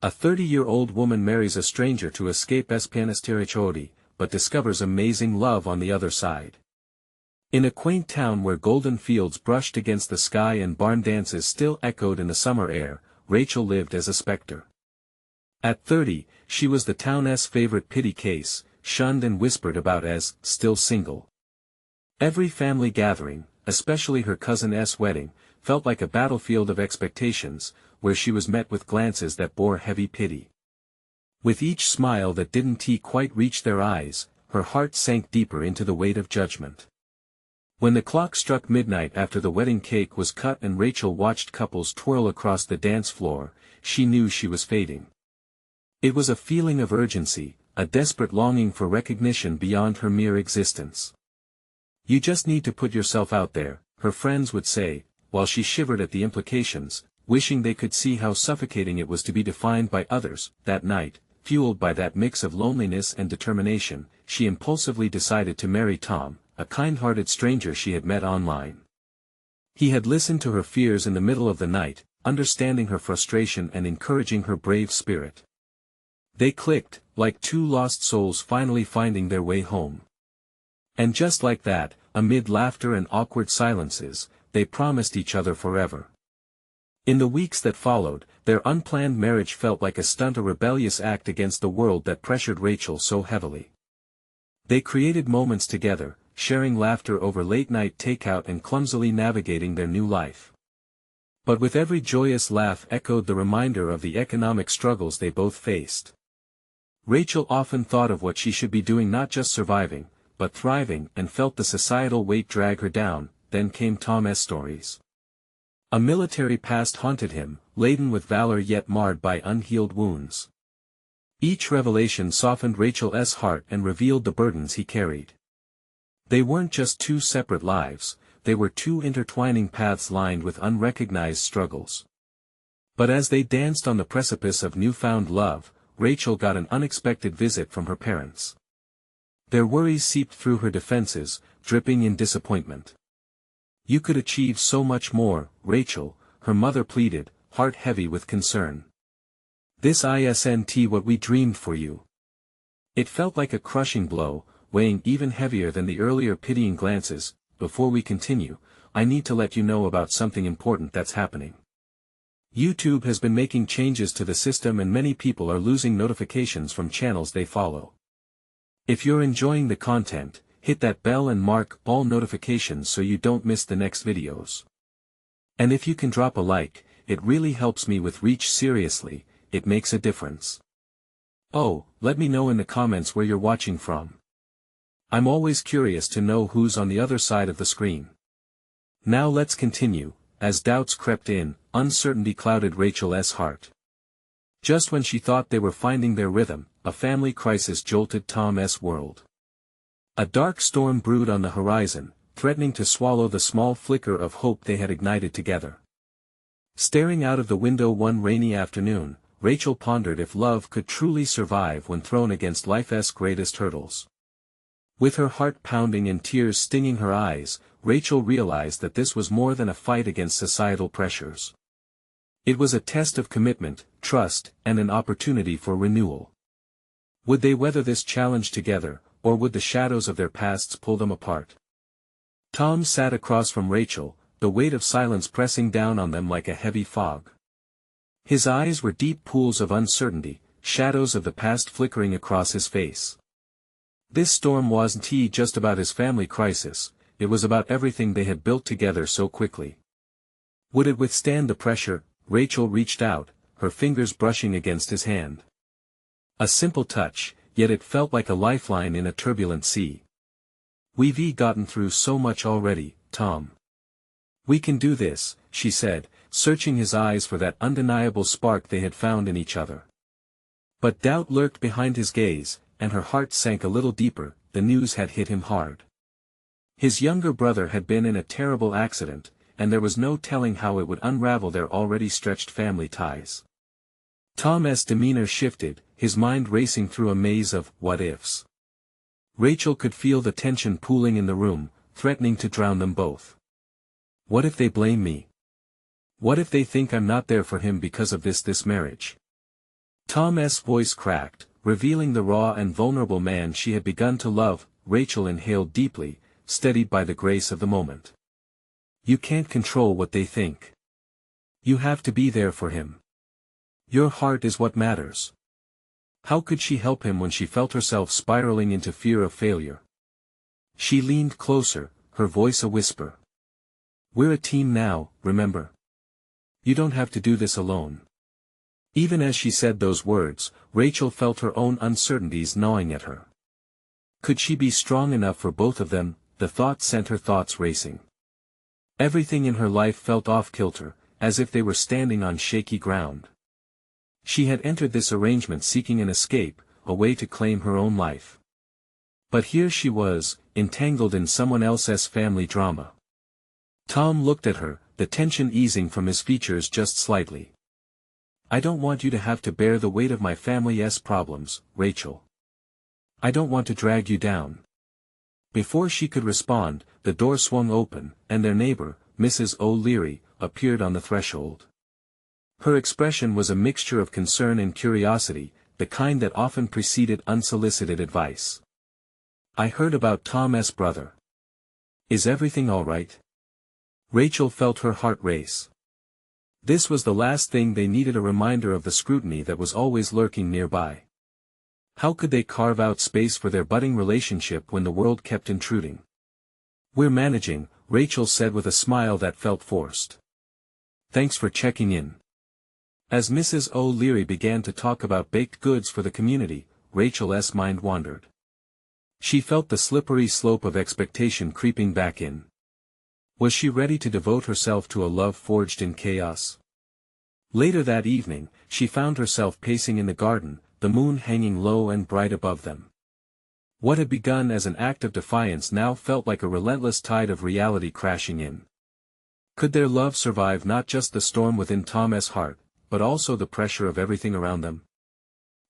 A 30-year-old woman marries a stranger to escape SPINSTERHOOD, but discovers amazing love on the other side. In a quaint town where golden fields brushed against the sky and barn dances still echoed in the summer air, Rachel lived as a specter. At 30, she was the town's favorite pity case, shunned and whispered about as still single. Every family gathering, especially her cousin's wedding, felt like a battlefield of expectations, where she was met with glances that bore heavy pity. With each smile that didn't quite reach their eyes, her heart sank deeper into the weight of judgment. When the clock struck midnight after the wedding cake was cut and Rachel watched couples twirl across the dance floor, she knew she was fading. It was a feeling of urgency, a desperate longing for recognition beyond her mere existence. "You just need to put yourself out there," her friends would say, while she shivered at the implications, wishing they could see how suffocating it was to be defined by others. That night, fueled by that mix of loneliness and determination, she impulsively decided to marry Tom, a kind-hearted stranger she had met online. He had listened to her fears in the middle of the night, understanding her frustration and encouraging her brave spirit. They clicked, like two lost souls finally finding their way home. And just like that, amid laughter and awkward silences, they promised each other forever. In the weeks that followed, their unplanned marriage felt like a stunt, a rebellious act against the world that pressured Rachel so heavily. They created moments together, sharing laughter over late-night takeout and clumsily navigating their new life. But with every joyous laugh echoed the reminder of the economic struggles they both faced. Rachel often thought of what she should be doing, not just surviving, but thriving, and felt the societal weight drag her down. Then came Tom's stories. A military past haunted him, laden with valor yet marred by unhealed wounds. Each revelation softened Rachel's heart and revealed the burdens he carried. They weren't just two separate lives, they were two intertwining paths lined with unrecognized struggles. But as they danced on the precipice of newfound love, Rachel got an unexpected visit from her parents. Their worries seeped through her defenses, dripping in disappointment. "You could achieve so much more, Rachel," her mother pleaded, heart heavy with concern. "This isn't what we dreamed for you." It felt like a crushing blow, weighing even heavier than the earlier pitying glances. "Before we continue, I need to let you know about something important that's happening. YouTube has been making changes to the system and many people are losing notifications from channels they follow. If you're enjoying the content, hit that bell and mark all notifications so you don't miss the next videos. And if you can drop a like, it really helps me with reach. Seriously, it makes a difference. Oh, let me know in the comments where you're watching from. I'm always curious to know who's on the other side of the screen. Now let's continue. As doubts crept in, uncertainty clouded Rachel's heart. Just when she thought they were finding their rhythm, a family crisis jolted Tom's world. A dark storm brewed on the horizon, threatening to swallow the small flicker of hope they had ignited together. Staring out of the window one rainy afternoon, Rachel pondered if love could truly survive when thrown against life's greatest hurdles. With her heart pounding and tears stinging her eyes, Rachel realized that this was more than a fight against societal pressures. It was a test of commitment, trust, and an opportunity for renewal. Would they weather this challenge together, or would the shadows of their pasts pull them apart? Tom sat across from Rachel, the weight of silence pressing down on them like a heavy fog. His eyes were deep pools of uncertainty, shadows of the past flickering across his face. This storm wasn't just about his family crisis, it was about everything they had built together so quickly. Would it withstand the pressure? Rachel reached out, her fingers brushing against his hand. A simple touch, yet it felt like a lifeline in a turbulent sea. "We've gotten through so much already, Tom. We can do this," she said, searching his eyes for that undeniable spark they had found in each other. But doubt lurked behind his gaze, and her heart sank a little deeper. The news had hit him hard. His younger brother had been in a terrible accident, and there was no telling how it would unravel their already stretched family ties. Tom's demeanor shifted, his mind racing through a maze of what-ifs. Rachel could feel the tension pooling in the room, threatening to drown them both. What if they blame me? What if they think I'm not there for him because of this marriage? Tom's voice cracked, revealing the raw and vulnerable man she had begun to love. Rachel inhaled deeply, steadied by the grace of the moment. You can't control what they think. You have to be there for him. Your heart is what matters. How could she help him when she felt herself spiraling into fear of failure? She leaned closer, her voice a whisper. We're a team now, remember? You don't have to do this alone. Even as she said those words, Rachel felt her own uncertainties gnawing at her. Could she be strong enough for both of them? The thought sent her thoughts racing. Everything in her life felt off-kilter, as if they were standing on shaky ground. She had entered this arrangement seeking an escape, a way to claim her own life. But here she was, entangled in someone else's family drama. Tom looked at her, the tension easing from his features just slightly. I don't want you to have to bear the weight of my family's problems, Rachel. I don't want to drag you down. Before she could respond, the door swung open, and their neighbor, Mrs. O'Leary, appeared on the threshold. Her expression was a mixture of concern and curiosity, the kind that often preceded unsolicited advice. I heard about Tom's brother. Is everything all right? Rachel felt her heart race. This was the last thing they needed, a reminder of the scrutiny that was always lurking nearby. How could they carve out space for their budding relationship when the world kept intruding? We're managing, Rachel said with a smile that felt forced. Thanks for checking in. As Mrs. O'Leary began to talk about baked goods for the community, Rachel's mind wandered. She felt the slippery slope of expectation creeping back in. Was she ready to devote herself to a love forged in chaos? Later that evening, she found herself pacing in the garden, the moon hanging low and bright above them. What had begun as an act of defiance now felt like a relentless tide of reality crashing in. Could their love survive not just the storm within Tom's heart, but also the pressure of everything around them?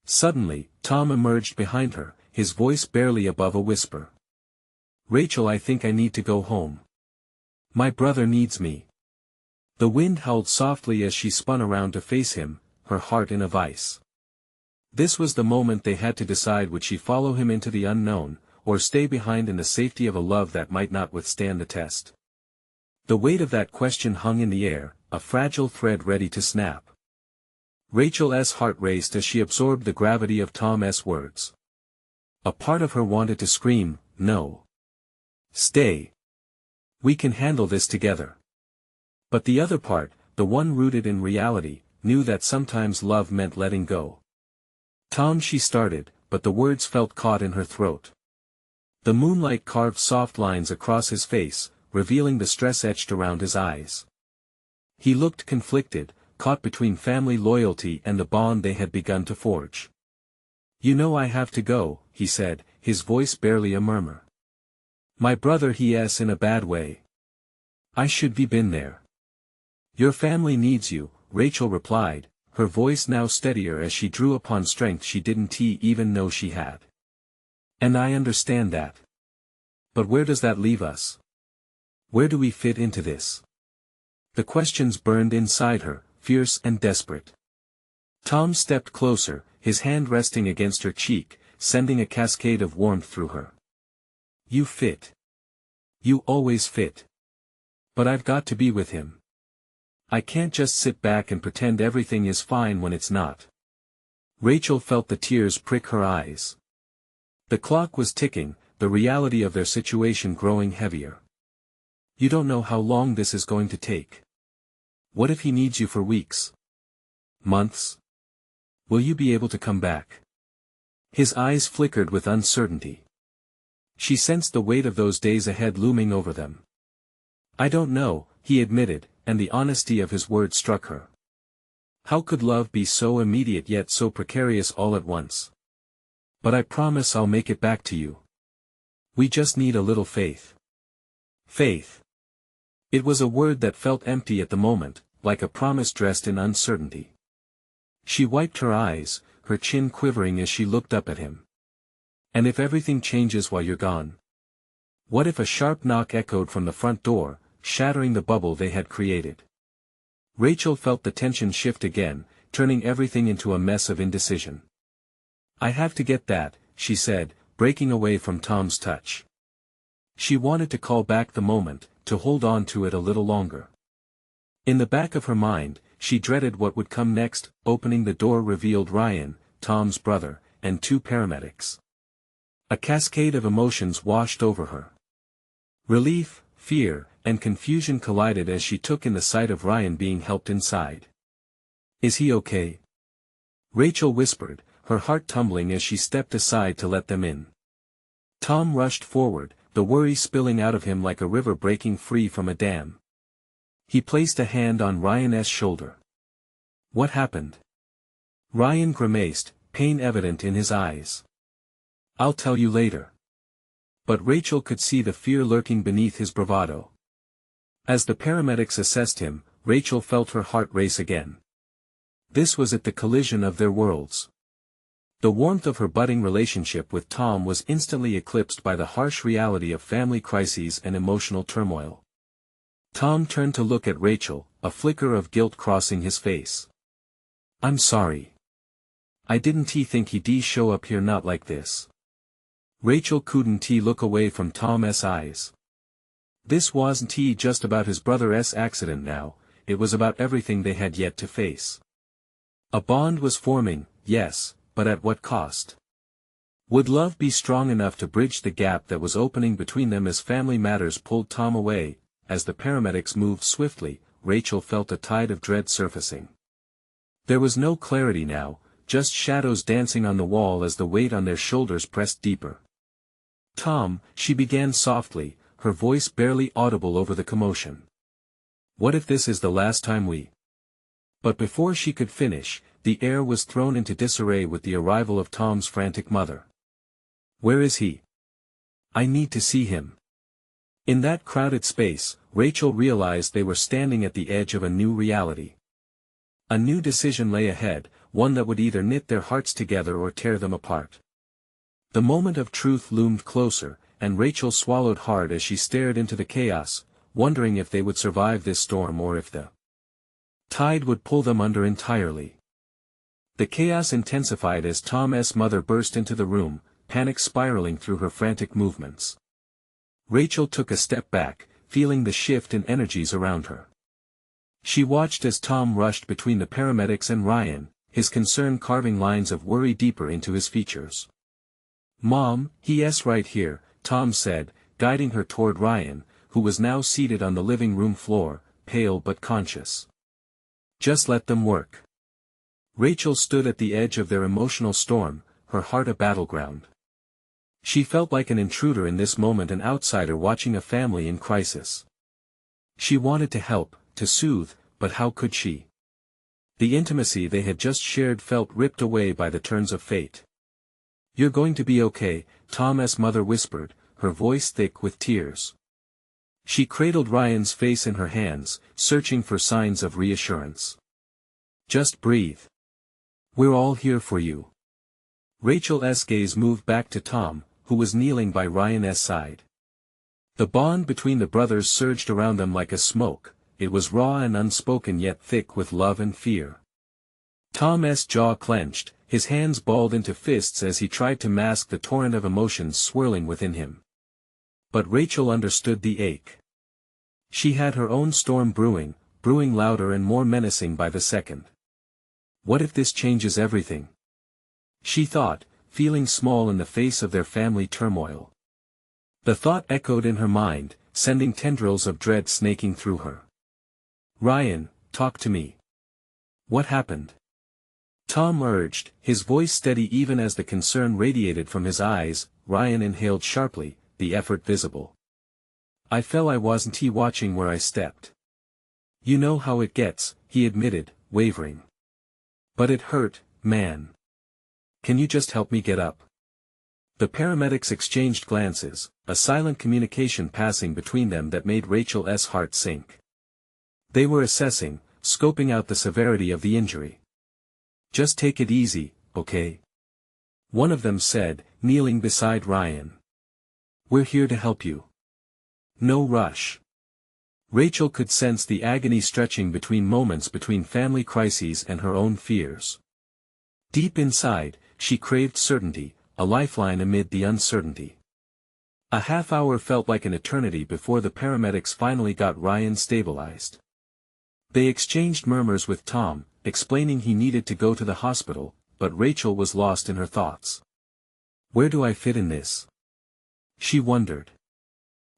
Suddenly, Tom emerged behind her, his voice barely above a whisper. Rachel, I think I need to go home. My brother needs me. The wind howled softly as she spun around to face him, her heart in a vice. This was the moment they had to decide: would she follow him into the unknown, or stay behind in the safety of a love that might not withstand the test? The weight of that question hung in the air, a fragile thread ready to snap. Rachel's heart raced as she absorbed the gravity of Tom's words. A part of her wanted to scream, no. Stay. We can handle this together. But the other part, the one rooted in reality, knew that sometimes love meant letting go. Tom, she started, but the words felt caught in her throat. The moonlight carved soft lines across his face, revealing the stress etched around his eyes. He looked conflicted, caught between family loyalty and the bond they had begun to forge. You know I have to go, he said, his voice barely a murmur. My brother, he's in a bad way. I should be been there. Your family needs you, Rachel replied, her voice now steadier as she drew upon strength she didn't even know she had. And I understand that. But where does that leave us? Where do we fit into this? The questions burned inside her, fierce and desperate. Tom stepped closer, his hand resting against her cheek, sending a cascade of warmth through her. You fit. You always fit. But I've got to be with him. I can't just sit back and pretend everything is fine when it's not. Rachel felt the tears prick her eyes. The clock was ticking, the reality of their situation growing heavier. You don't know how long this is going to take. What if he needs you for weeks? Months? Will you be able to come back? His eyes flickered with uncertainty. She sensed the weight of those days ahead looming over them. I don't know, he admitted, and the honesty of his words struck her. How could love be so immediate yet so precarious all at once? But I promise I'll make it back to you. We just need a little faith. Faith. It was a word that felt empty at the moment, like a promise dressed in uncertainty. She wiped her eyes, her chin quivering as she looked up at him. And if everything changes while you're gone? What if a sharp knock echoed from the front door, shattering the bubble they had created? Rachel felt the tension shift again, turning everything into a mess of indecision. "I have to get that," she said, breaking away from Tom's touch. She wanted to call back the moment, to hold on to it a little longer. In the back of her mind, she dreaded what would come next. Opening the door revealed Ryan, Tom's brother, and two paramedics. A cascade of emotions washed over her. Relief, fear, and confusion collided as she took in the sight of Ryan being helped inside. "Is he okay?" Rachel whispered, her heart tumbling as she stepped aside to let them in. Tom rushed forward, the worry spilling out of him like a river breaking free from a dam. He placed a hand on Ryan's shoulder. "What happened?" Ryan grimaced, pain evident in his eyes. "I'll tell you later." But Rachel could see the fear lurking beneath his bravado. As the paramedics assessed him, Rachel felt her heart race again. This was at the collision of their worlds. The warmth of her budding relationship with Tom was instantly eclipsed by the harsh reality of family crises and emotional turmoil. Tom turned to look at Rachel, a flicker of guilt crossing his face. "I'm sorry. I didn't think he'd show up here not like this." Rachel couldn't look away from Tom's eyes. This wasn't just about his brother's accident now, it was about everything they had yet to face. A bond was forming, yes, but at what cost? Would love be strong enough to bridge the gap that was opening between them as family matters pulled Tom away? As the paramedics moved swiftly, Rachel felt a tide of dread surfacing. There was no clarity now, just shadows dancing on the wall as the weight on their shoulders pressed deeper. "Tom," she began softly, her voice barely audible over the commotion. "What if this is the last time we—" But before she could finish, the air was thrown into disarray with the arrival of Tom's frantic mother. "Where is he? I need to see him." In that crowded space, Rachel realized they were standing at the edge of a new reality. A new decision lay ahead, one that would either knit their hearts together or tear them apart. The moment of truth loomed closer, and Rachel swallowed hard as she stared into the chaos, wondering if they would survive this storm or if the tide would pull them under entirely. The chaos intensified as Tom's mother burst into the room, panic spiraling through her frantic movements. Rachel took a step back, feeling the shift in energies around her. She watched as Tom rushed between the paramedics and Ryan, his concern carving lines of worry deeper into his features. "Mom, he's right here," Tom said, guiding her toward Ryan, who was now seated on the living room floor, pale but conscious. "Just let them work." Rachel stood at the edge of their emotional storm, her heart a battleground. She felt like an intruder in this moment, an outsider watching a family in crisis. She wanted to help, to soothe, but how could she? The intimacy they had just shared felt ripped away by the turns of fate. "You're going to be okay," Tom's mother whispered, her voice thick with tears. She cradled Ryan's face in her hands, searching for signs of reassurance. "Just breathe. We're all here for you." Rachel's gaze moved back to Tom, who was kneeling by Ryan's side. The bond between the brothers surged around them like a smoke, it was raw and unspoken yet thick with love and fear. Tom's jaw clenched, his hands balled into fists as he tried to mask the torrent of emotions swirling within him. But Rachel understood the ache. She had her own storm brewing louder and more menacing by the second. What if this changes everything? She thought, feeling small in the face of their family turmoil. The thought echoed in her mind, sending tendrils of dread snaking through her. "Ryan, talk to me. What happened?" Tom urged, his voice steady even as the concern radiated from his eyes. Ryan inhaled sharply, the effort visible. "I fell. I wasn't watching where I stepped." "You know how it gets," he admitted, wavering. "But it hurt, man. Can you just help me get up?" The paramedics exchanged glances, a silent communication passing between them that made Rachel's heart sink. They were assessing, scoping out the severity of the injury. "Just take it easy, okay?" one of them said, kneeling beside Ryan. "We're here to help you. No rush." Rachel could sense the agony stretching between moments between family crises and her own fears. Deep inside, she craved certainty, a lifeline amid the uncertainty. A half-hour felt like an eternity before the paramedics finally got Ryan stabilized. They exchanged murmurs with Tom, explaining he needed to go to the hospital, but Rachel was lost in her thoughts. Where do I fit in this? She wondered.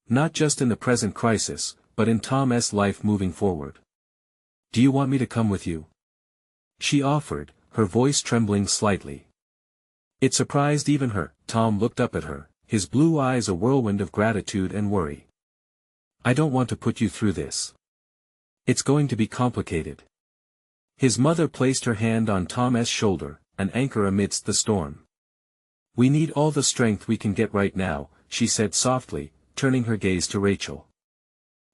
Not just in the present crisis, but in Tom's life moving forward. Do you want me to come with you? She offered, her voice trembling slightly. It surprised even her. Tom looked up at her, his blue eyes a whirlwind of gratitude and worry. I don't want to put you through this. It's going to be complicated. His mother placed her hand on Tom's shoulder, an anchor amidst the storm. We need all the strength we can get right now, she said softly, turning her gaze to Rachel.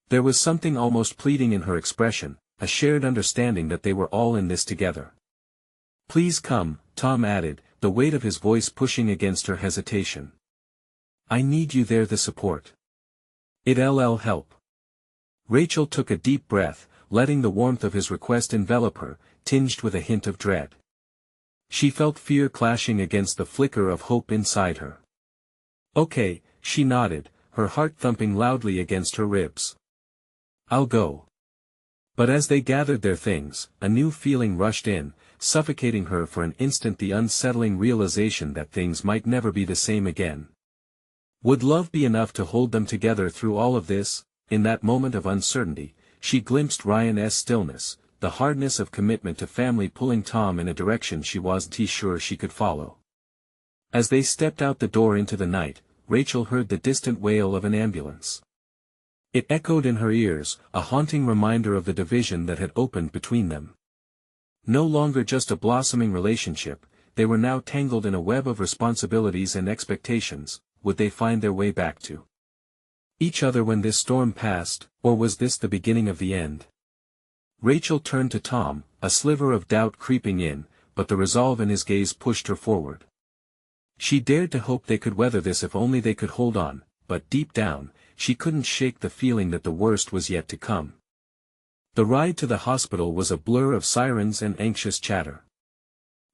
There was something almost pleading in her expression, a shared understanding that they were all in this together. Please come, Tom added, the weight of his voice pushing against her hesitation. I need you there, the support. It'll help. Rachel took a deep breath, letting the warmth of his request envelop her, tinged with a hint of dread. She felt fear clashing against the flicker of hope inside her. Okay, she nodded, her heart thumping loudly against her ribs. I'll go. But as they gathered their things, a new feeling rushed in, suffocating her for an instant, the unsettling realization that things might never be the same again. Would love be enough to hold them together through all of this? In that moment of uncertainty, she glimpsed Ryan's stillness, the hardness of commitment to family pulling Tom in a direction she wasn't sure she could follow. As they stepped out the door into the night, Rachel heard the distant wail of an ambulance. It echoed in her ears, a haunting reminder of the division that had opened between them. No longer just a blossoming relationship, they were now tangled in a web of responsibilities and expectations. Would they find their way back to each other when this storm passed, or was this the beginning of the end? Rachel turned to Tom, a sliver of doubt creeping in, but the resolve in his gaze pushed her forward. She dared to hope they could weather this if only they could hold on, but deep down, she couldn't shake the feeling that the worst was yet to come. The ride to the hospital was a blur of sirens and anxious chatter.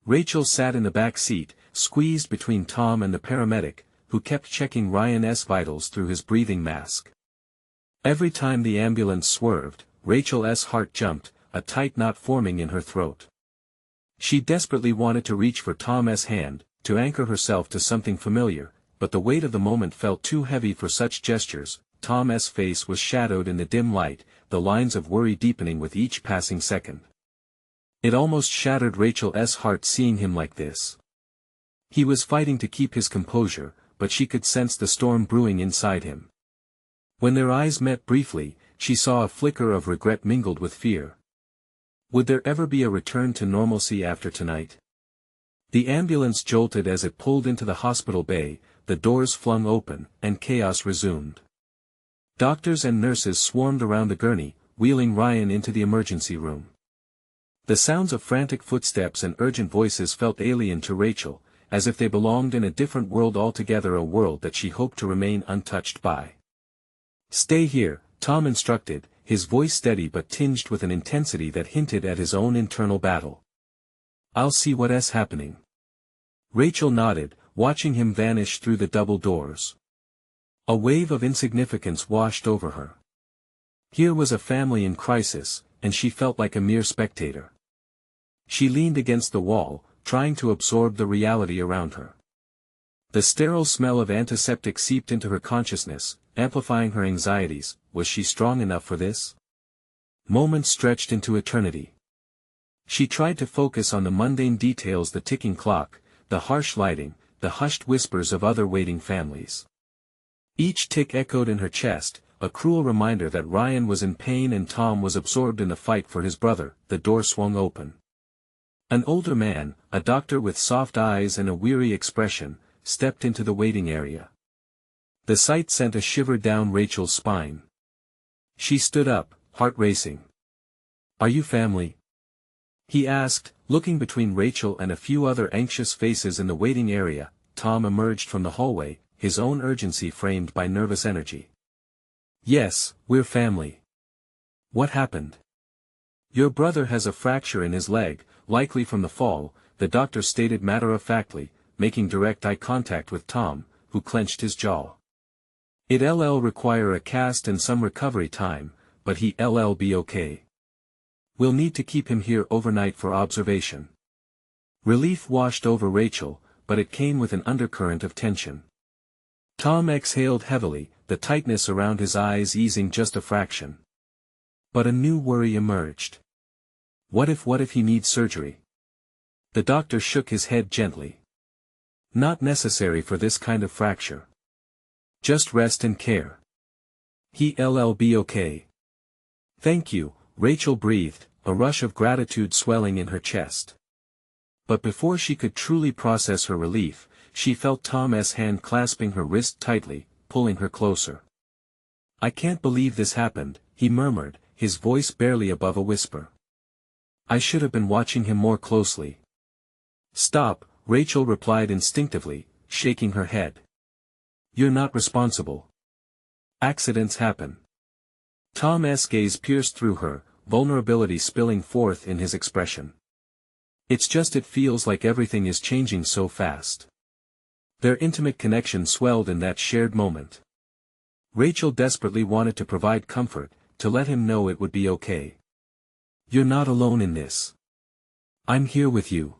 Rachel sat in the back seat, squeezed between Tom and the paramedic, who kept checking Ryan's vitals through his breathing mask. Every time the ambulance swerved, Rachel's heart jumped, a tight knot forming in her throat. She desperately wanted to reach for Tom's hand, to anchor herself to something familiar, but the weight of the moment felt too heavy for such gestures. Tom's face was shadowed in the dim light, the lines of worry deepening with each passing second. It almost shattered Rachel's heart seeing him like this. He was fighting to keep his composure, but she could sense the storm brewing inside him. When their eyes met briefly, she saw a flicker of regret mingled with fear. Would there ever be a return to normalcy after tonight? The ambulance jolted as it pulled into the hospital bay, the doors flung open, and chaos resumed. Doctors and nurses swarmed around the gurney, wheeling Ryan into the emergency room. The sounds of frantic footsteps and urgent voices felt alien to Rachel, as if they belonged in a different world altogether, a world that she hoped to remain untouched by. Stay here, Tom instructed, his voice steady but tinged with an intensity that hinted at his own internal battle. I'll see what's happening. Rachel nodded, watching him vanish through the double doors. A wave of insignificance washed over her. Here was a family in crisis, and she felt like a mere spectator. She leaned against the wall, trying to absorb the reality around her. The sterile smell of antiseptic seeped into her consciousness, amplifying her anxieties. Was she strong enough for this? Moments stretched into eternity. She tried to focus on the mundane details: the ticking clock, the harsh lighting, the hushed whispers of other waiting families. Each tick echoed in her chest, a cruel reminder that Ryan was in pain and Tom was absorbed in the fight for his brother. The door swung open. An older man, a doctor with soft eyes and a weary expression, stepped into the waiting area. The sight sent a shiver down Rachel's spine. She stood up, heart racing. Are you family? He asked, looking between Rachel and a few other anxious faces in the waiting area. Tom emerged from the hallway, his own urgency framed by nervous energy. Yes, we're family. What happened? Your brother has a fracture in his leg, likely from the fall, the doctor stated matter-of-factly, making direct eye contact with Tom, who clenched his jaw. It'll require a cast and some recovery time, but he'll be okay. We'll need to keep him here overnight for observation. Relief washed over Rachel, but it came with an undercurrent of tension. Tom exhaled heavily, the tightness around his eyes easing just a fraction. But a new worry emerged. What if he needs surgery? The doctor shook his head gently. Not necessary for this kind of fracture. Just rest and care. He'll be okay. Thank you, Rachel breathed, a rush of gratitude swelling in her chest. But before she could truly process her relief, she felt Tom's hand clasping her wrist tightly, pulling her closer. I can't believe this happened, he murmured, his voice barely above a whisper. I should have been watching him more closely. Stop, Rachel replied instinctively, shaking her head. You're not responsible. Accidents happen. Tom's gaze pierced through her, vulnerability spilling forth in his expression. It's just it feels like everything is changing so fast. Their intimate connection swelled in that shared moment. Rachel desperately wanted to provide comfort, to let him know it would be okay. You're not alone in this. I'm here with you.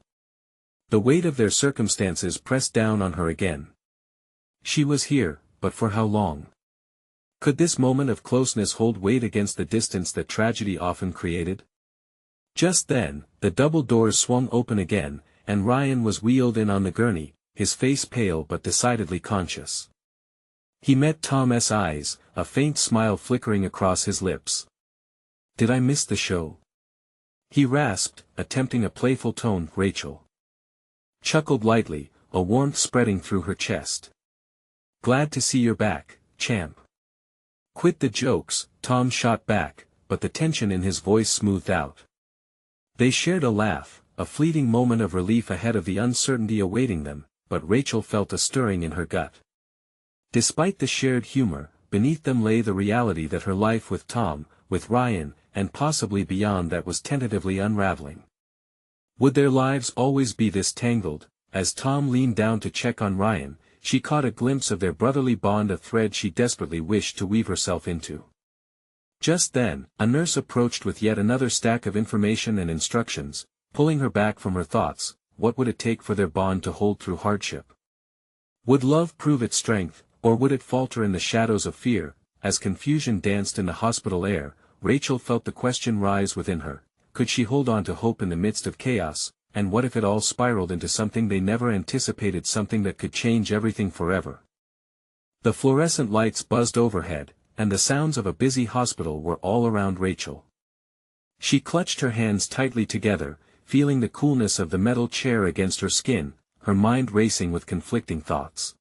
The weight of their circumstances pressed down on her again. She was here, but for how long? Could this moment of closeness hold weight against the distance that tragedy often created? Just then, the double doors swung open again, and Ryan was wheeled in on the gurney, his face pale but decidedly conscious. He met Tom's eyes, a faint smile flickering across his lips. Did I miss the show? He rasped, attempting a playful tone. Rachel chuckled lightly, a warmth spreading through her chest. Glad to see you're back, champ. Quit the jokes, Tom shot back, but the tension in his voice smoothed out. They shared a laugh, a fleeting moment of relief ahead of the uncertainty awaiting them, but Rachel felt a stirring in her gut. Despite the shared humor, beneath them lay the reality that her life with Tom, with Ryan, and possibly beyond that was tentatively unraveling. Would their lives always be this tangled? As Tom leaned down to check on Ryan, she caught a glimpse of their brotherly bond, a thread she desperately wished to weave herself into. Just then, a nurse approached with yet another stack of information and instructions, pulling her back from her thoughts. What would it take for their bond to hold through hardship? Would love prove its strength, or would it falter in the shadows of fear? As confusion danced in the hospital air, Rachel felt the question rise within her. Could she hold on to hope in the midst of chaos, and what if it all spiraled into something they never anticipated, something that could change everything forever? The fluorescent lights buzzed overhead, and the sounds of a busy hospital were all around Rachel. She clutched her hands tightly together, feeling the coolness of the metal chair against her skin, her mind racing with conflicting thoughts.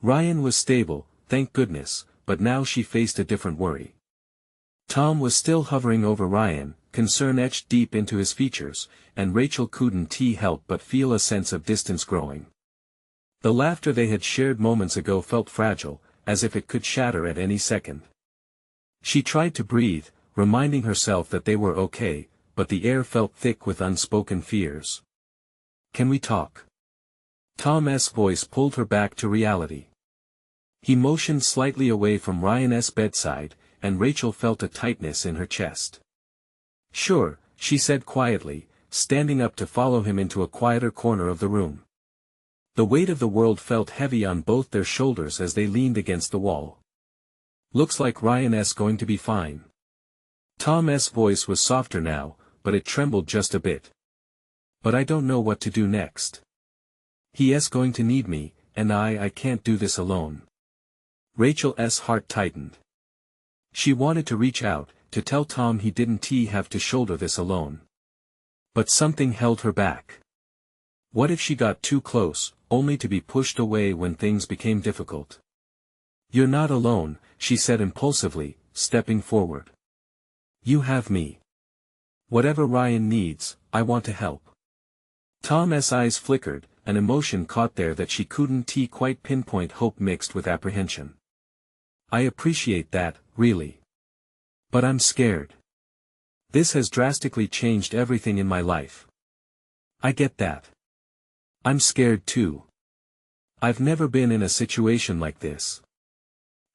Ryan was stable, thank goodness, but now she faced a different worry. Tom was still hovering over Ryan, concern etched deep into his features, and Rachel couldn't help but feel a sense of distance growing. The laughter they had shared moments ago felt fragile, as if it could shatter at any second. She tried to breathe, reminding herself that they were okay, but the air felt thick with unspoken fears. Can we talk? Tom's voice pulled her back to reality. He motioned slightly away from Ryan's bedside, and Rachel felt a tightness in her chest. Sure, she said quietly, standing up to follow him into a quieter corner of the room. The weight of the world felt heavy on both their shoulders as they leaned against the wall. Looks like Ryan's going to be fine. Tom's voice was softer now, but it trembled just a bit. But I don't know what to do next. He's going to need me, and I can't do this alone. Rachel's heart tightened. She wanted to reach out, to tell Tom he didn't have to shoulder this alone. But something held her back. What if she got too close, only to be pushed away when things became difficult? You're not alone, she said impulsively, stepping forward. You have me. Whatever Ryan needs, I want to help. Tom's eyes flickered, an emotion caught there that she couldn't quite pinpoint, hope mixed with apprehension. I appreciate that, really. But I'm scared. This has drastically changed everything in my life. I get that. I'm scared too. I've never been in a situation like this.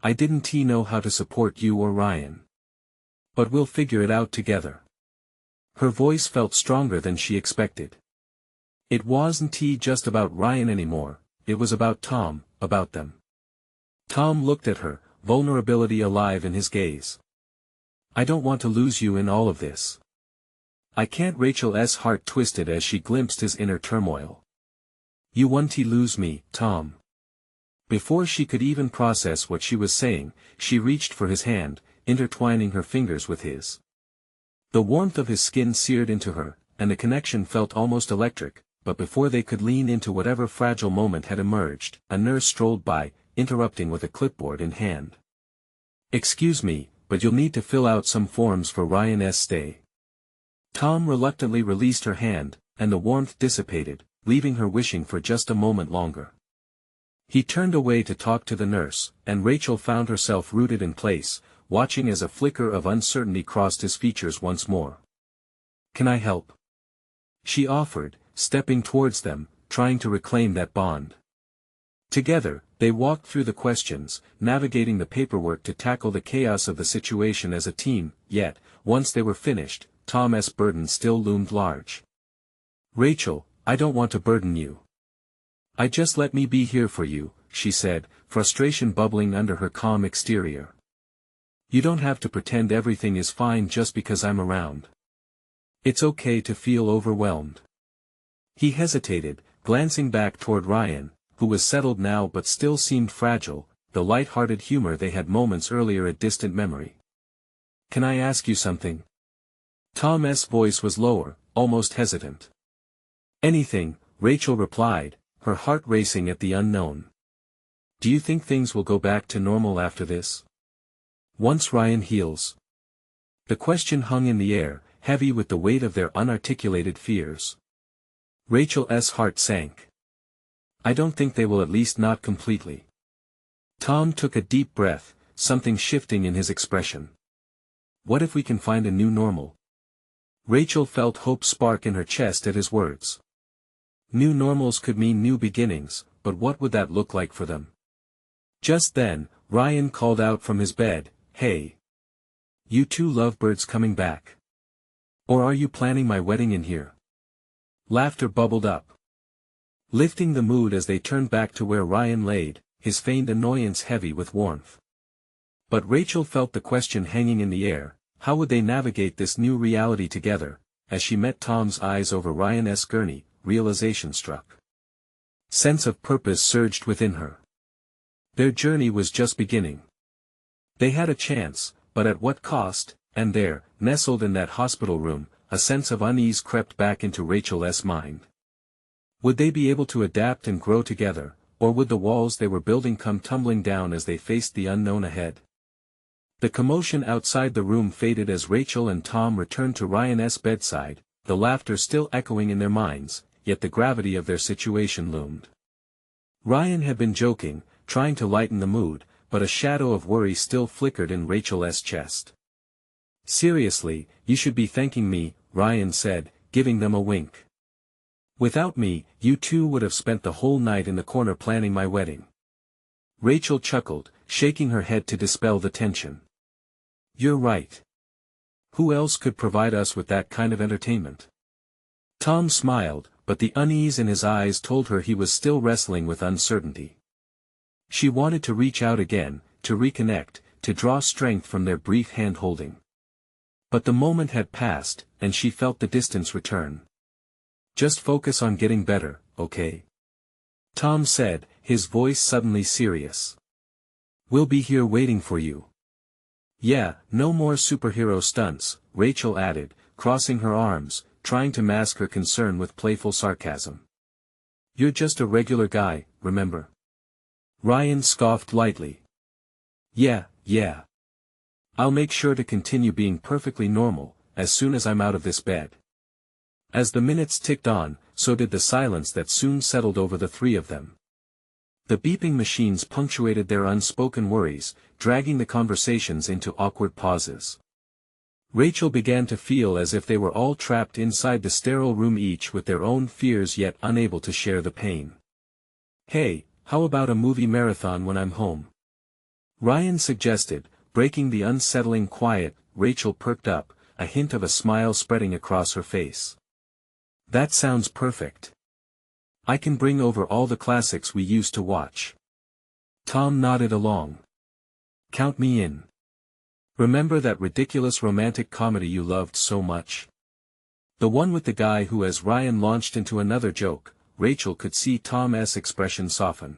I didn't know how to support you or Ryan. But we'll figure it out together. Her voice felt stronger than she expected. It wasn't just about Ryan anymore, it was about Tom, about them. Tom looked at her, vulnerability alive in his gaze. I don't want to lose you in all of this. I can't. Rachel's heart twisted as she glimpsed his inner turmoil. You won't lose me, Tom. Before she could even process what she was saying, she reached for his hand, intertwining her fingers with his. The warmth of his skin seared into her, and the connection felt almost electric, but before they could lean into whatever fragile moment had emerged, a nurse strolled by, interrupting with a clipboard in hand. Excuse me, but you'll need to fill out some forms for Ryan's stay. Tom reluctantly released her hand, and the warmth dissipated, leaving her wishing for just a moment longer. He turned away to talk to the nurse, and Rachel found herself rooted in place, watching as a flicker of uncertainty crossed his features once more. Can I help? She offered, stepping towards them, trying to reclaim that bond. Together, they walked through the questions, navigating the paperwork to tackle the chaos of the situation as a team, yet, once they were finished, Tom's burden still loomed large. Rachel, I don't want to burden you. Just let me be here for you, she said, frustration bubbling under her calm exterior. You don't have to pretend everything is fine just because I'm around. It's okay to feel overwhelmed. He hesitated, glancing back toward Ryan, who was settled now but still seemed fragile, the light-hearted humor they had moments earlier a distant memory. Can I ask you something? Tom's voice was lower, almost hesitant. Anything, Rachel replied, her heart racing at the unknown. Do you think things will go back to normal after this? Once Ryan heals? The question hung in the air, heavy with the weight of their unarticulated fears. Rachel's heart sank. I don't think they will, at least not completely. Tom took a deep breath, something shifting in his expression. What if we can find a new normal? Rachel felt hope spark in her chest at his words. New normals could mean new beginnings, but what would that look like for them? Just then, Ryan called out from his bed, Hey! You two lovebirds coming back? Or are you planning my wedding in here? Laughter bubbled up, lifting the mood as they turned back to where Ryan laid, his feigned annoyance heavy with warmth. But Rachel felt the question hanging in the air, how would they navigate this new reality together? As she met Tom's eyes over Ryan's gurney, realization struck. Sense of purpose surged within her. Their journey was just beginning. They had a chance, but at what cost? And there, nestled in that hospital room, a sense of unease crept back into Rachel's mind. Would they be able to adapt and grow together, or would the walls they were building come tumbling down as they faced the unknown ahead? The commotion outside the room faded as Rachel and Tom returned to Ryan's bedside, the laughter still echoing in their minds, yet the gravity of their situation loomed. Ryan had been joking, trying to lighten the mood, but a shadow of worry still flickered in Rachel's chest. Seriously, you should be thanking me, Ryan said, giving them a wink. Without me, you two would have spent the whole night in the corner planning my wedding. Rachel chuckled, shaking her head to dispel the tension. You're right. Who else could provide us with that kind of entertainment? Tom smiled, but the unease in his eyes told her he was still wrestling with uncertainty. She wanted to reach out again, to reconnect, to draw strength from their brief hand-holding. But the moment had passed, and she felt the distance return. Just focus on getting better, okay? Tom said, his voice suddenly serious. We'll be here waiting for you. Yeah, no more superhero stunts, Rachel added, crossing her arms, trying to mask her concern with playful sarcasm. You're just a regular guy, remember? Ryan scoffed lightly. Yeah. I'll make sure to continue being perfectly normal, as soon as I'm out of this bed. As the minutes ticked on, so did the silence that soon settled over the three of them. The beeping machines punctuated their unspoken worries, dragging the conversations into awkward pauses. Rachel began to feel as if they were all trapped inside the sterile room, each with their own fears yet unable to share the pain. "Hey, how about a movie marathon when I'm home?" Ryan suggested, breaking the unsettling quiet. Rachel perked up, a hint of a smile spreading across her face. "That sounds perfect. I can bring over all the classics we used to watch." Tom nodded along. "Count me in. Remember that ridiculous romantic comedy you loved so much? The one with the guy who?" As Ryan launched into another joke, Rachel could see Tom's expression soften.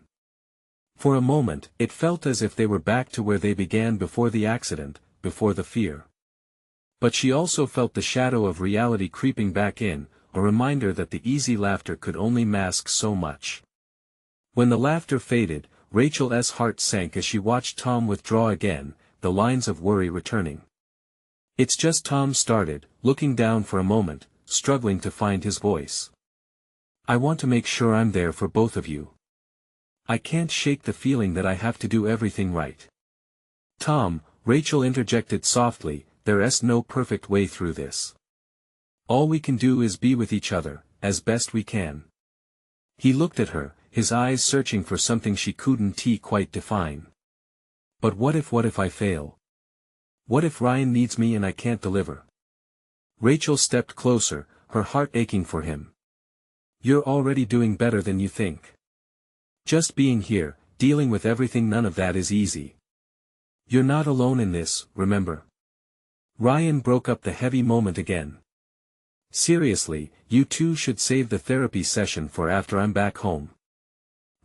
For a moment, it felt as if they were back to where they began before the accident, before the fear. But she also felt the shadow of reality creeping back in, a reminder that the easy laughter could only mask so much. When the laughter faded, Rachel's heart sank as she watched Tom withdraw again, the lines of worry returning. "It's just," Tom started, looking down for a moment, struggling to find his voice. "I want to make sure I'm there for both of you. I can't shake the feeling that I have to do everything right." "Tom," Rachel interjected softly, "there's no perfect way through this. All we can do is be with each other, as best we can." He looked at her, his eyes searching for something she couldn't quite define. "But what if I fail? What if Ryan needs me and I can't deliver?" Rachel stepped closer, her heart aching for him. "You're already doing better than you think. Just being here, dealing with everything, none of that is easy. You're not alone in this, remember?" Ryan broke up the heavy moment again. "Seriously, you two should save the therapy session for after I'm back home.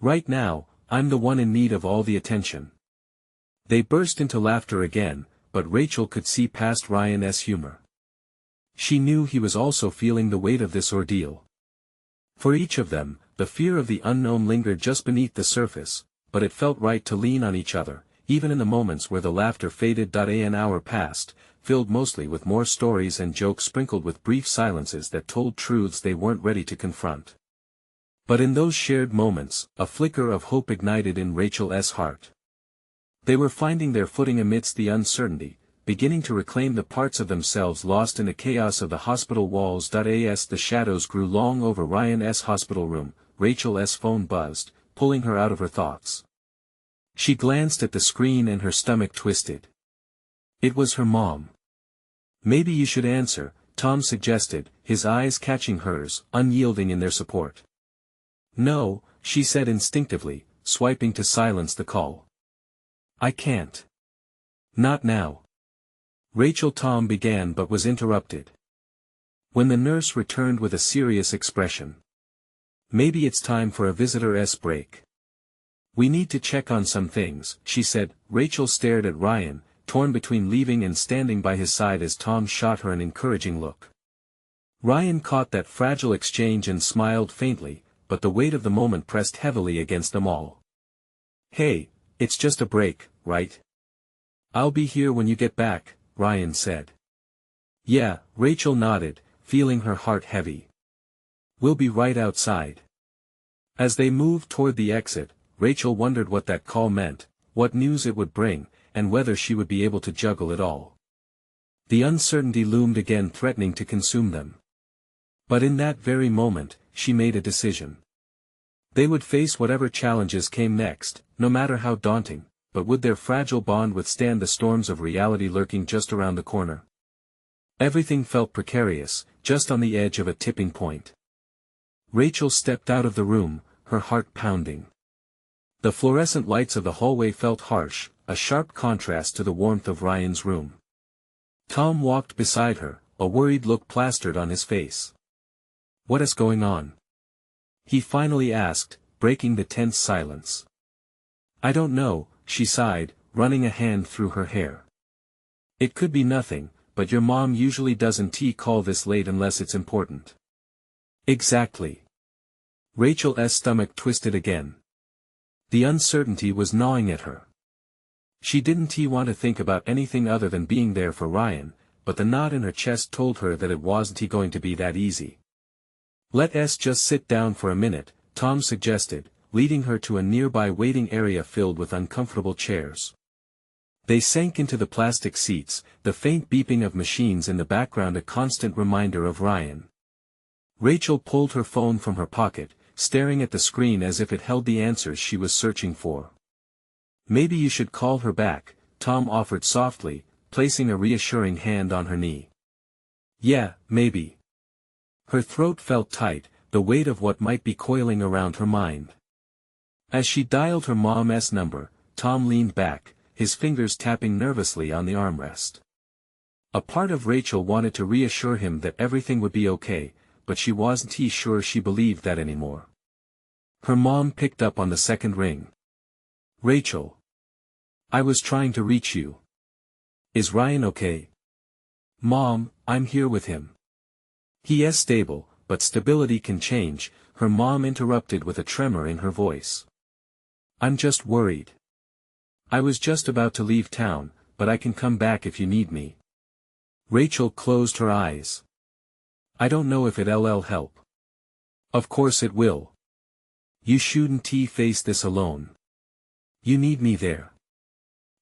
Right now, I'm the one in need of all the attention." They burst into laughter again, but Rachel could see past Ryan's humor. She knew he was also feeling the weight of this ordeal. For each of them, the fear of the unknown lingered just beneath the surface, but it felt right to lean on each other, even in the moments where the laughter faded. An hour passed, filled mostly with more stories and jokes sprinkled with brief silences that told truths they weren't ready to confront. But in those shared moments, a flicker of hope ignited in Rachel's heart. They were finding their footing amidst the uncertainty, beginning to reclaim the parts of themselves lost in the chaos of the hospital walls. As the shadows grew long over Ryan's hospital room, Rachel's phone buzzed, pulling her out of her thoughts. She glanced at the screen and her stomach twisted. It was her mom. "Maybe you should answer," Tom suggested, his eyes catching hers, unyielding in their support. "No," she said instinctively, swiping to silence the call. "I can't. Not now." Tom began but was interrupted. When the nurse returned with a serious expression. "Maybe it's time for a visitor's break. We need to check on some things," she said. Rachel stared at Ryan, torn between leaving and standing by his side as Tom shot her an encouraging look. Ryan caught that fragile exchange and smiled faintly, but the weight of the moment pressed heavily against them all. "Hey, it's just a break, right? I'll be here when you get back," Ryan said. "Yeah," Rachel nodded, feeling her heart heavy. "We'll be right outside." As they moved toward the exit, Rachel wondered what that call meant, what news it would bring, and whether she would be able to juggle it all. The uncertainty loomed again, threatening to consume them. But in that very moment, she made a decision. They would face whatever challenges came next, no matter how daunting, but would their fragile bond withstand the storms of reality lurking just around the corner? Everything felt precarious, just on the edge of a tipping point. Rachel stepped out of the room, her heart pounding. The fluorescent lights of the hallway felt harsh, a sharp contrast to the warmth of Ryan's room. Tom walked beside her, a worried look plastered on his face. "What is going on?" he finally asked, breaking the tense silence. "I don't know," she sighed, running a hand through her hair. "It could be nothing, but your mom usually doesn't call this late unless it's important." "Exactly." Rachel's stomach twisted again. The uncertainty was gnawing at her. She didn't want to think about anything other than being there for Ryan, but the knot in her chest told her that it wasn't going to be that easy. "Let's just sit down for a minute," Tom suggested, leading her to a nearby waiting area filled with uncomfortable chairs. They sank into the plastic seats, the faint beeping of machines in the background a constant reminder of Ryan. Rachel pulled her phone from her pocket, staring at the screen as if it held the answers she was searching for. "Maybe you should call her back," Tom offered softly, placing a reassuring hand on her knee. "Yeah, maybe." Her throat felt tight, the weight of what might be coiling around her mind. As she dialed her mom's number, Tom leaned back, his fingers tapping nervously on the armrest. A part of Rachel wanted to reassure him that everything would be okay, but she wasn't sure she believed that anymore. Her mom picked up on the second ring. "Rachel. I was trying to reach you. Is Ryan okay?" "Mom, I'm here with him. He is stable, but stability can change," her mom interrupted with a tremor in her voice. "I'm just worried. I was just about to leave town, but I can come back if you need me." Rachel closed her eyes. "I don't know if it'll help." "Of course it will. You shouldn't face this alone. You need me there."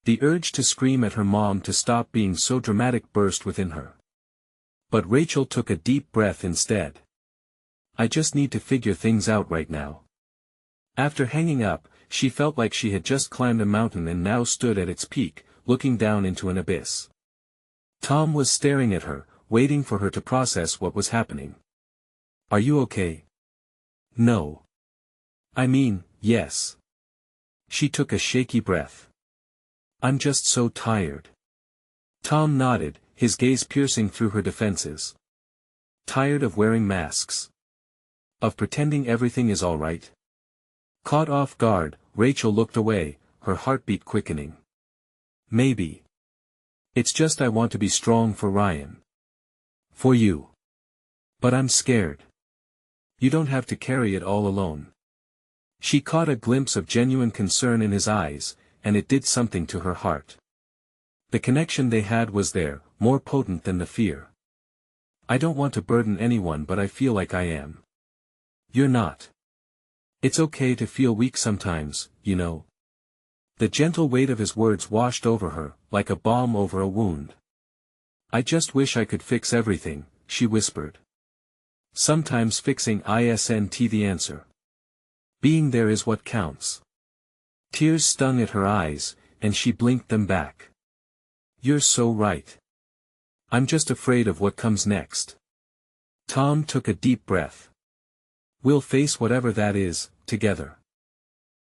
The urge to scream at her mom to stop being so dramatic burst within her. But Rachel took a deep breath instead. "I just need to figure things out right now." After hanging up, she felt like she had just climbed a mountain and now stood at its peak, looking down into an abyss. Tom was staring at her, waiting for her to process what was happening. "Are you okay?" "No. I mean, yes." She took a shaky breath. "I'm just so tired." Tom nodded, his gaze piercing through her defenses. "Tired of wearing masks? Of pretending everything is all right?" Caught off guard, Rachel looked away, her heartbeat quickening. "Maybe. It's just I want to be strong for Ryan. For you. But I'm scared. You don't have to carry it all alone." She caught a glimpse of genuine concern in his eyes, and it did something to her heart. The connection they had was there, more potent than the fear. "I don't want to burden anyone, but I feel like I am." "You're not. It's okay to feel weak sometimes, you know." The gentle weight of his words washed over her, like a balm over a wound. "I just wish I could fix everything," she whispered. "Sometimes fixing isn't the answer. Being there is what counts." Tears stung at her eyes, and she blinked them back. "You're so right. I'm just afraid of what comes next." Tom took a deep breath. "We'll face whatever that is, together."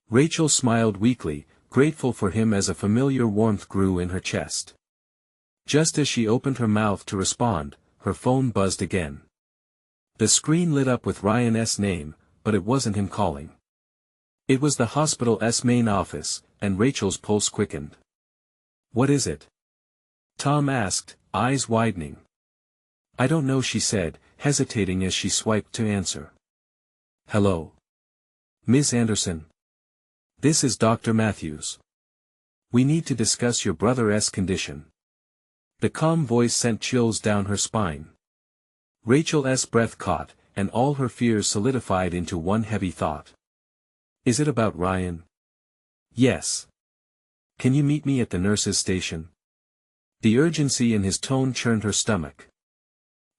Rachel smiled weakly, grateful for him as a familiar warmth grew in her chest. Just as she opened her mouth to respond, her phone buzzed again. The screen lit up with Ryan's name, but it wasn't him calling. It was the hospital's main office, and Rachel's pulse quickened. "What is it?" Tom asked, eyes widening. "I don't know," she said, hesitating as she swiped to answer. "Hello? Miss Anderson? This is Dr. Matthews. We need to discuss your brother's condition." The calm voice sent chills down her spine. Rachel's breath caught, and all her fears solidified into one heavy thought. "Is it about Ryan?" "Yes." "Can you meet me at the nurse's station?" The urgency in his tone churned her stomach.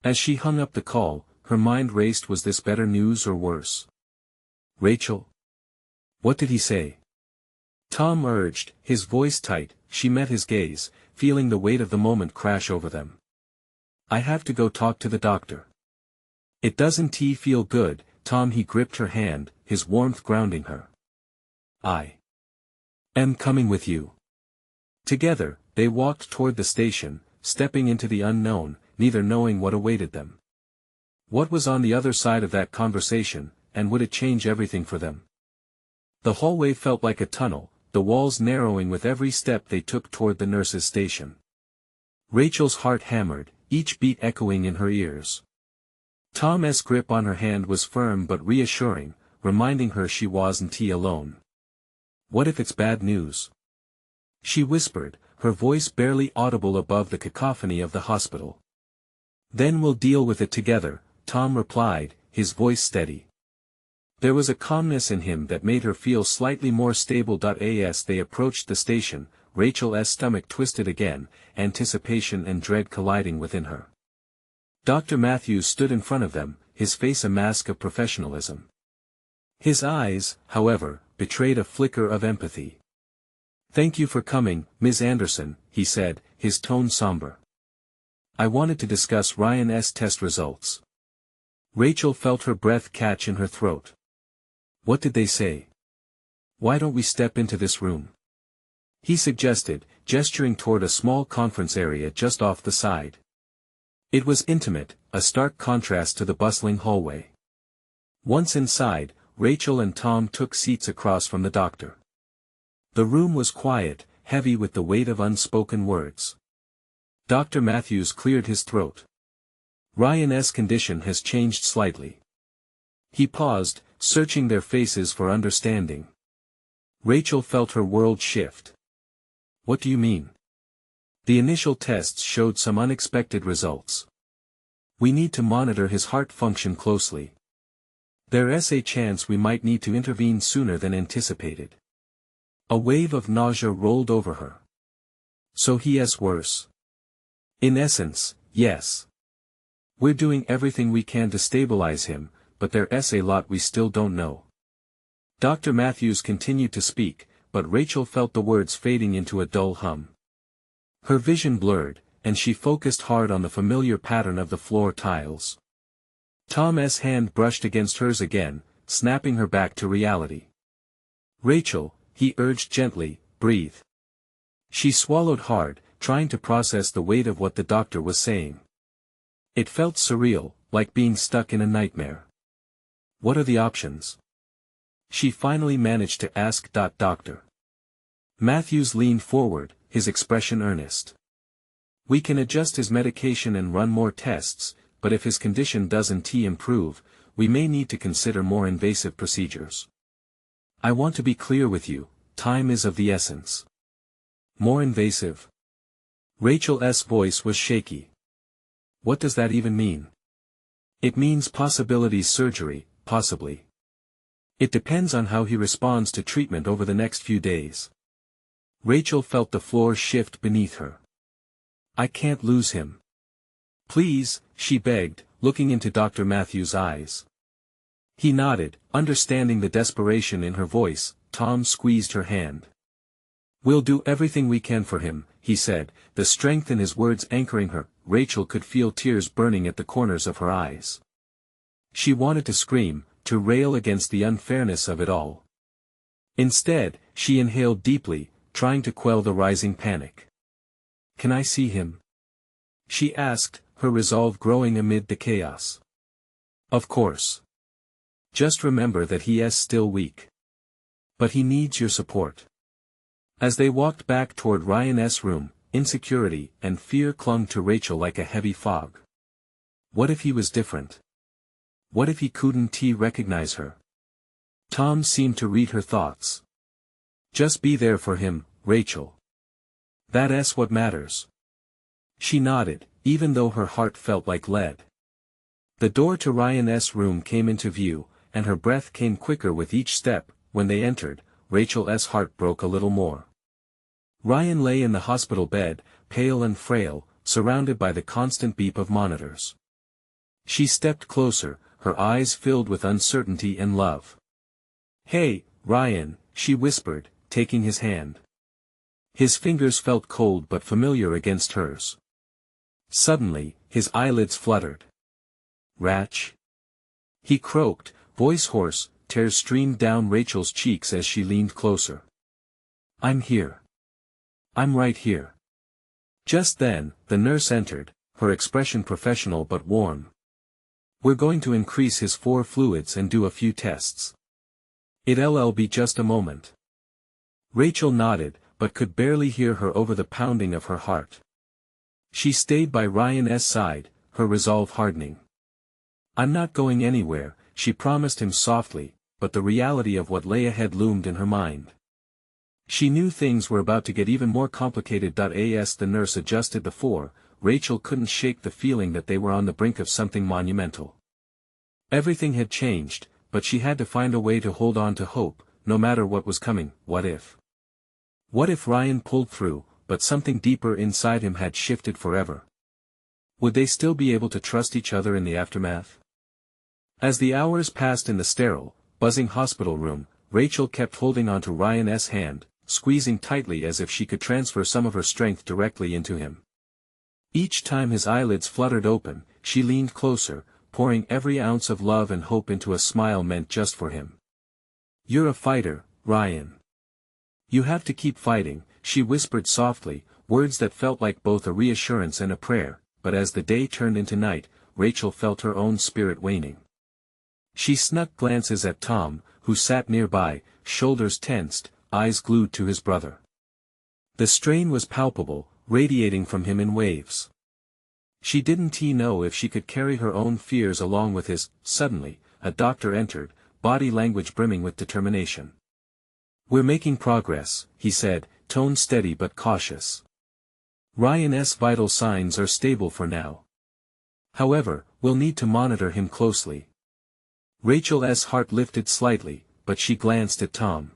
As she hung up the call, her mind raced. Was this better news or worse? "Rachel? What did he say?" Tom urged, his voice tight. She met his gaze, feeling the weight of the moment crash over them. "I have to go talk to the doctor." "It doesn't feel good, Tom." He gripped her hand, his warmth grounding her. "I am coming with you." Together, they walked toward the station, stepping into the unknown, neither knowing what awaited them. What was on the other side of that conversation, and would it change everything for them? The hallway felt like a tunnel, the walls narrowing with every step they took toward the nurse's station. Rachel's heart hammered, each beat echoing in her ears. Tom's grip on her hand was firm but reassuring, reminding her she wasn't alone. "What if it's bad news?" she whispered, her voice barely audible above the cacophony of the hospital. "Then we'll deal with it together," Tom replied, his voice steady. There was a calmness in him that made her feel slightly more stable. As they approached the station, Rachel's stomach twisted again, anticipation and dread colliding within her. Dr. Matthews stood in front of them, his face a mask of professionalism. His eyes, however, betrayed a flicker of empathy. "Thank you for coming, Ms. Anderson," he said, his tone somber. "I wanted to discuss Ryan's test results." Rachel felt her breath catch in her throat. "What did they say? Why don't we step into this room?" he suggested, gesturing toward a small conference area just off the side. It was intimate, a stark contrast to the bustling hallway. Once inside, Rachel and Tom took seats across from the doctor. The room was quiet, heavy with the weight of unspoken words. Dr. Matthews cleared his throat. "Ryan's condition has changed slightly." He paused, searching their faces for understanding. Rachel felt her world shift. "What do you mean?" "The initial tests showed some unexpected results. We need to monitor his heart function closely. There's a chance we might need to intervene sooner than anticipated." A wave of nausea rolled over her. "So he's worse?" "In essence, yes. We're doing everything we can to stabilize him, but there's a lot we still don't know." Dr. Matthews continued to speak, but Rachel felt the words fading into a dull hum. Her vision blurred, and she focused hard on the familiar pattern of the floor tiles. Tom's hand brushed against hers again, snapping her back to reality. "Rachel," he urged gently, "breathe." She swallowed hard, trying to process the weight of what the doctor was saying. It felt surreal, like being stuck in a nightmare. "What are the options?" she finally managed to ask. Doctor Matthews leaned forward, his expression earnest. "We can adjust his medication and run more tests, but if his condition doesn't improve, we may need to consider more invasive procedures. I want to be clear with you, time is of the essence." "More invasive?" Rachel's voice was shaky. "What does that even mean?" "It means possibility surgery, possibly. It depends on how he responds to treatment over the next few days." Rachel felt the floor shift beneath her. "I can't lose him. Please," she begged, looking into Dr. Matthews' eyes. He nodded, understanding the desperation in her voice. Tom squeezed her hand. "We'll do everything we can for him," he said, the strength in his words anchoring her. Rachel could feel tears burning at the corners of her eyes. She wanted to scream, to rail against the unfairness of it all. Instead, she inhaled deeply, trying to quell the rising panic. "Can I see him?" she asked, her resolve growing amid the chaos. "Of course. Just remember that he is still weak. But he needs your support." As they walked back toward Ryan's room, insecurity and fear clung to Rachel like a heavy fog. What if he was different? What if he couldn't recognize her? Tom seemed to read her thoughts. "Just be there for him, Rachel. That's what matters." She nodded, even though her heart felt like lead. The door to Ryan's room came into view, and her breath came quicker with each step. When they entered, Rachel's heart broke a little more. Ryan lay in the hospital bed, pale and frail, surrounded by the constant beep of monitors. She stepped closer, her eyes filled with uncertainty and love. "Hey, Ryan," she whispered, taking his hand. His fingers felt cold but familiar against hers. Suddenly, his eyelids fluttered. "Ratch?" he croaked, voice hoarse. Tears streamed down Rachel's cheeks as she leaned closer. "I'm here. I'm right here." Just then, the nurse entered, her expression professional but warm. "We're going to increase his 4 fluids and do a few tests. It'll be just a moment." Rachel nodded, but could barely hear her over the pounding of her heart. She stayed by Ryan's side, her resolve hardening. "I'm not going anywhere," she promised him softly, but the reality of what lay ahead loomed in her mind. She knew things were about to get even more complicated. As the nurse adjusted the 4, Rachel couldn't shake the feeling that they were on the brink of something monumental. Everything had changed, but she had to find a way to hold on to hope, no matter what was coming. What if? What if Ryan pulled through, but something deeper inside him had shifted forever? Would they still be able to trust each other in the aftermath? As the hours passed in the sterile, buzzing hospital room, Rachel kept holding onto Ryan's hand, squeezing tightly as if she could transfer some of her strength directly into him. Each time his eyelids fluttered open, she leaned closer, pouring every ounce of love and hope into a smile meant just for him. "You're a fighter, Ryan. You have to keep fighting," she whispered softly, words that felt like both a reassurance and a prayer, but as the day turned into night, Rachel felt her own spirit waning. She snuck glances at Tom, who sat nearby, shoulders tensed, eyes glued to his brother. The strain was palpable, radiating from him in waves. She didn't know if she could carry her own fears along with his. Suddenly, a doctor entered, body language brimming with determination. "We're making progress," he said, tone steady but cautious. "Ryan's vital signs are stable for now. However, we'll need to monitor him closely." Rachel's heart lifted slightly, but she glanced at Tom.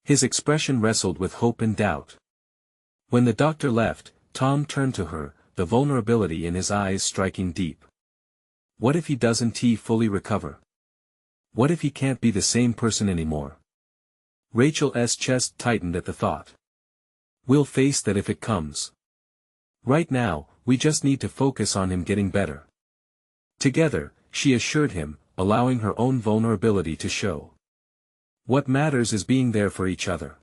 His expression wrestled with hope and doubt. When the doctor left, Tom turned to her, the vulnerability in his eyes striking deep. What if he doesn't fully recover? What if he can't be the same person anymore? Rachel's chest tightened at the thought. "We'll face that if it comes. Right now, we just need to focus on him getting better." Together, she assured him, allowing her own vulnerability to show. "What matters is being there for each other."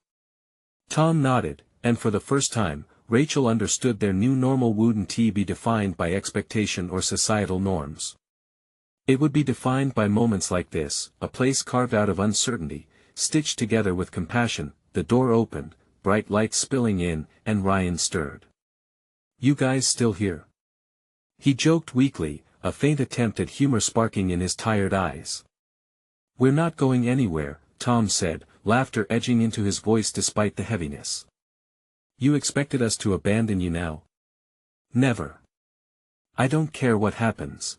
Tom nodded, and for the first time, Rachel understood their new normal wouldn't be defined by expectation or societal norms. It would be defined by moments like this, a place carved out of uncertainty, stitched together with compassion. The door opened, bright light spilling in, and Ryan stirred. "You guys still here?" He joked weakly, a faint attempt at humor sparking in his tired eyes. "We're not going anywhere," Tom said, laughter edging into his voice despite the heaviness. "You expected us to abandon you now?" "Never. I don't care what happens.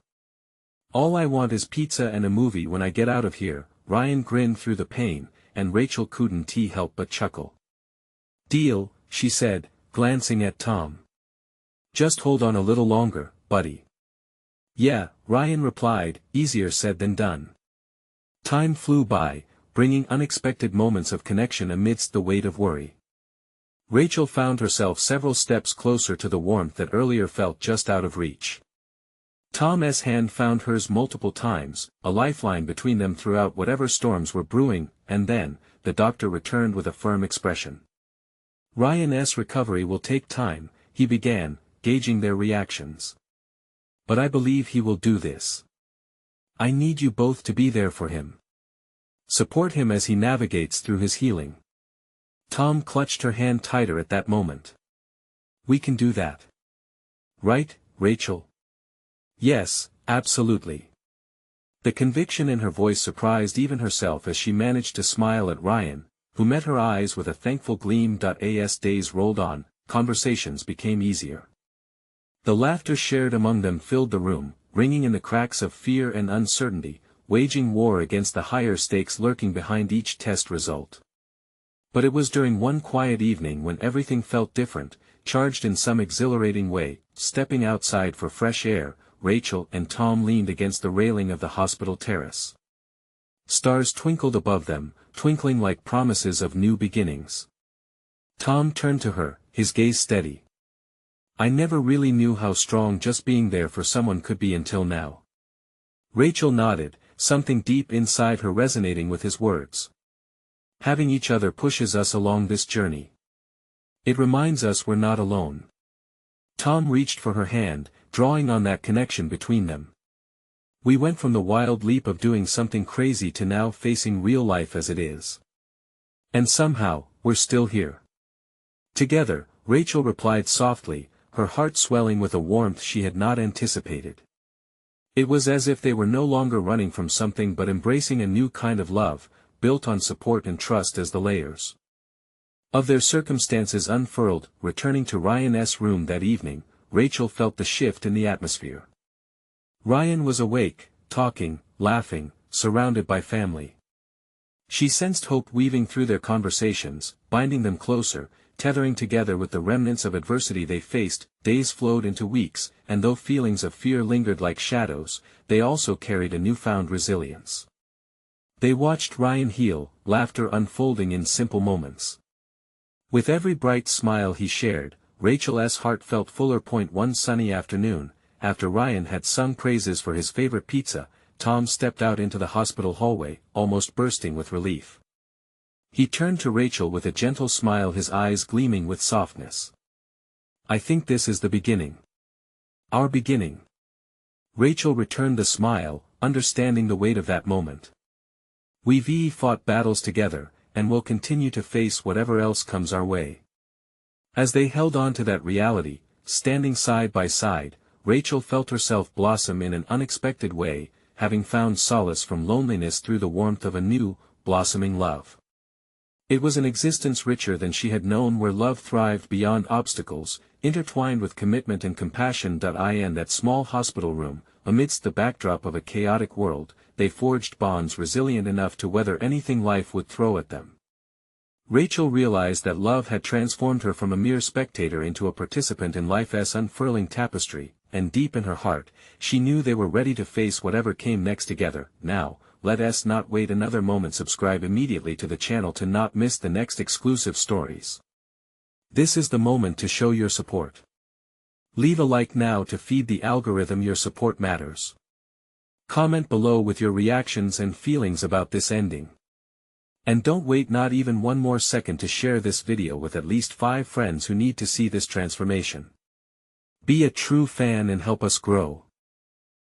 All I want is pizza and a movie when I get out of here." Ryan grinned through the pain, and Rachel couldn't help but chuckle. "Deal," she said, glancing at Tom. "Just hold on a little longer, buddy." "Yeah," Ryan replied, easier said than done. Time flew by, bringing unexpected moments of connection amidst the weight of worry. Rachel found herself several steps closer to the warmth that earlier felt just out of reach. Tom's hand found hers multiple times, a lifeline between them throughout whatever storms were brewing, and then, the doctor returned with a firm expression. "Ryan's recovery will take time," he began, gauging their reactions. "But I believe he will do this. I need you both to be there for him. Support him as he navigates through his healing." Tom clutched her hand tighter at that moment. "We can do that. Right, Rachel?" "Yes, absolutely." The conviction in her voice surprised even herself as she managed to smile at Ryan, who met her eyes with a thankful gleam. As days rolled on, conversations became easier. The laughter shared among them filled the room, ringing in the cracks of fear and uncertainty, waging war against the higher stakes lurking behind each test result. But it was during one quiet evening when everything felt different, charged in some exhilarating way. Stepping outside for fresh air, Rachel and Tom leaned against the railing of the hospital terrace. Stars twinkled above them, twinkling like promises of new beginnings. Tom turned to her, his gaze steady. "I never really knew how strong just being there for someone could be until now." Rachel nodded, something deep inside her resonating with his words. "Having each other pushes us along this journey. It reminds us we're not alone." Tom reached for her hand, drawing on that connection between them. "We went from the wild leap of doing something crazy to now facing real life as it is. And somehow, we're still here." Together, Rachel replied softly, her heart swelling with a warmth she had not anticipated. It was as if they were no longer running from something but embracing a new kind of love, built on support and trust as the layers of their circumstances unfurled. Returning to Ryan's room that evening, Rachel felt the shift in the atmosphere. Ryan was awake, talking, laughing, surrounded by family. She sensed hope weaving through their conversations, binding them closer, tethering together with the remnants of adversity they faced. Days flowed into weeks, and though feelings of fear lingered like shadows, they also carried a newfound resilience. They watched Ryan heal, laughter unfolding in simple moments. With every bright smile he shared, Rachel's heart felt fuller. One sunny afternoon, after Ryan had sung praises for his favorite pizza, Tom stepped out into the hospital hallway, almost bursting with relief. He turned to Rachel with a gentle smile, his eyes gleaming with softness. "I think this is the beginning. Our beginning." Rachel returned the smile, understanding the weight of that moment. "We've fought battles together, and will continue to face whatever else comes our way." As they held on to that reality, standing side by side, Rachel felt herself blossom in an unexpected way, having found solace from loneliness through the warmth of a new, blossoming love. It was an existence richer than she had known, where love thrived beyond obstacles, intertwined with commitment and compassion. In that small hospital room, amidst the backdrop of a chaotic world, they forged bonds resilient enough to weather anything life would throw at them. Rachel realized that love had transformed her from a mere spectator into a participant in life's unfurling tapestry, and deep in her heart, she knew they were ready to face whatever came next together. Now, let us not wait another moment. Subscribe immediately to the channel to not miss the next exclusive stories. This is the moment to show your support. Leave a like now to feed the algorithm. Your support matters. Comment below with your reactions and feelings about this ending. And don't wait not even one more second to share this video with at least 5 friends who need to see this transformation. Be a true fan and help us grow.